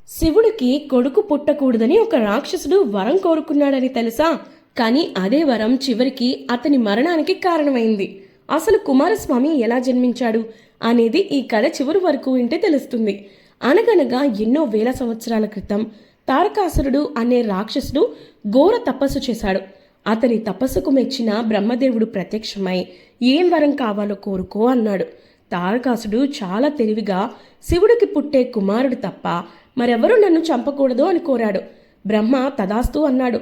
శివుడికి కొడుకు పుట్టకూడదని ఒక రాక్షసుడు వరం కోరుకున్నాడని తెలుసా? కానీ అదే వరం చివరికి అతని మరణానికి కారణమైంది. అసలు కుమారస్వామి ఎలా జన్మించాడు అనేది ఈ కథ చివరి వరకు వింటే తెలుస్తుంది. అనగనగా ఎన్నో వేల సంవత్సరాల క్రితం తారకాసురుడు అనే రాక్షసుడు ఘోర తపస్సు చేశాడు. అతని తపస్సుకు మెచ్చిన బ్రహ్మదేవుడు ప్రత్యక్షమై ఏం వరం కావాలో కోరుకో అన్నాడు. తారకాసుడు చాలా తెలివిగా శివుడికి పుట్టే కుమారుడు తప్ప మరెవరూ నన్ను చంపకూడదు అని కోరాడు. బ్రహ్మ తదాస్తు అన్నాడు.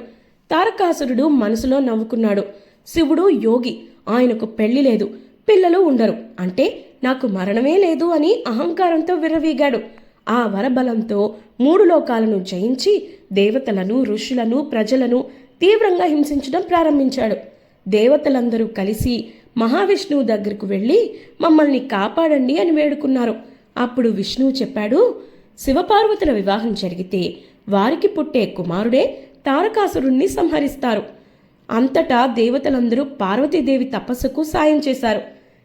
తారకాసురుడు మనసులో నవ్వుకున్నాడు. శివుడు యోగి, ఆయనకు పెళ్లి లేదు, పిల్లలు ఉండరు, అంటే నాకు మరణమే లేదు అని అహంకారంతో విర్రవీగాడు. ఆ వరబలంతో 3 లోకాలను జయించి దేవతలను, ఋషులను, ప్రజలను తీవ్రంగా హింసించడం ప్రారంభించాడు. దేవతలందరూ కలిసి మహావిష్ణువు దగ్గరకు వెళ్ళి మమ్మల్ని కాపాడండి అని వేడుకున్నారు. అప్పుడు విష్ణువు చెప్పాడు, శివపార్వతుల వివాహం జరిగితే వారికి పుట్టే కుమారుడే తారకాసురుణ్ణి సంహరిస్తారు. అంతటా దేవతలందరూ పార్వతీదేవి తపస్సుకు సాయం చేశారు.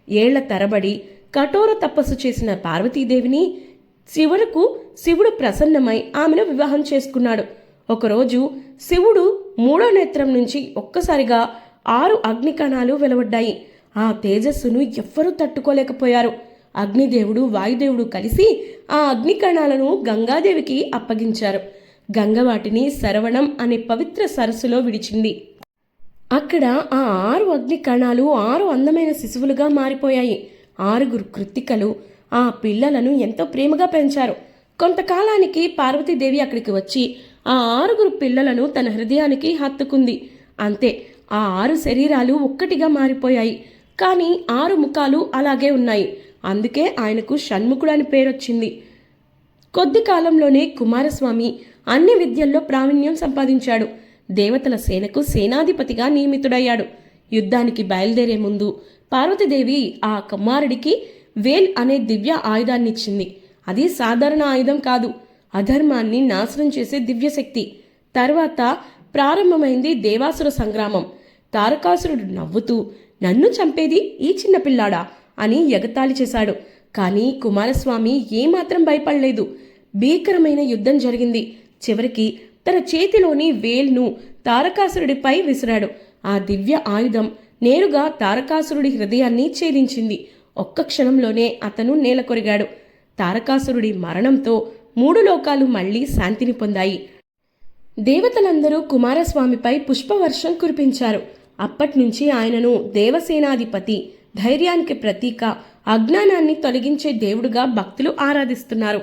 ఏళ్ల తరబడి కఠోర తపస్సు చేసిన పార్వతీదేవిని శివుడు ప్రసన్నమై ఆమెను వివాహం చేసుకున్నాడు. ఒకరోజు శివుడు 3వ నేత్రం నుంచి ఒక్కసారిగా 6 అగ్నికణాలు వెలువడ్డాయి. ఆ తేజస్సును ఎవ్వరూ తట్టుకోలేకపోయారు. అగ్నిదేవుడు, వాయుదేవుడు కలిసి ఆ అగ్నికణాలను గంగాదేవికి అప్పగించారు. గంగ వాటిని శరవణం అనే పవిత్ర సరస్సులో విడిచింది. అక్కడ ఆ 6 అగ్నికణాలు 6 అందమైన శిశువులుగా మారిపోయాయి. 6 కృత్తికలు ఆ పిల్లలను ఎంతో ప్రేమగా పెంచారు. కొంతకాలానికి పార్వతీదేవి అక్కడికి వచ్చి ఆ 6 పిల్లలను తన హృదయానికి హత్తుకుంది. అంతే, ఆ 6 శరీరాలు ఒక్కటిగా మారిపోయాయి. కానీ 6 ముఖాలు అలాగే ఉన్నాయి. అందుకే ఆయనకు షణ్ముఖుడు అని పేరొచ్చింది. కొద్ది కాలంలోనే కుమారస్వామి అన్ని విద్యల్లో ప్రావీణ్యం సంపాదించాడు. దేవతల సేనకు సేనాధిపతిగా నియమితుడయ్యాడు. యుద్ధానికి బయలుదేరే ముందు పార్వతీదేవి ఆ కుమారుడికి వేల్ అనే దివ్య ఆయుధాన్నిచ్చింది. అది సాధారణ ఆయుధం కాదు, అధర్మాన్ని నాశనం చేసే దివ్యశక్తి. తర్వాత ప్రారంభమైంది దేవాసుర సంగ్రామం. తారకాసురుడు నవ్వుతూ, నన్ను చంపేది ఈ చిన్నపిల్లాడా అని ఎగతాళి చేశాడు. కానీ కుమారస్వామి ఏమాత్రం భయపడలేదు. భీకరమైన యుద్ధం జరిగింది. చివరికి తన చేతిలోని వేల్ను తారకాసురుడిపై విసిరాడు. ఆ దివ్య ఆయుధం నేరుగా తారకాసురుడి హృదయాన్ని ఛేదించింది. ఒక్క క్షణంలోనే అతను నేలకొరిగాడు. తారకాసురుడి మరణంతో 3 లోకాలు మళ్లీ శాంతిని పొందాయి. దేవతలందరూ కుమారస్వామిపై పుష్పవర్షం కురిపించారు. అప్పట్నుంచి ఆయనను దేవసేనాధిపతి, ధైర్యానికి ప్రతీక, అజ్ఞానాన్ని తొలగించే దేవుడుగా భక్తులు ఆరాధిస్తున్నారు.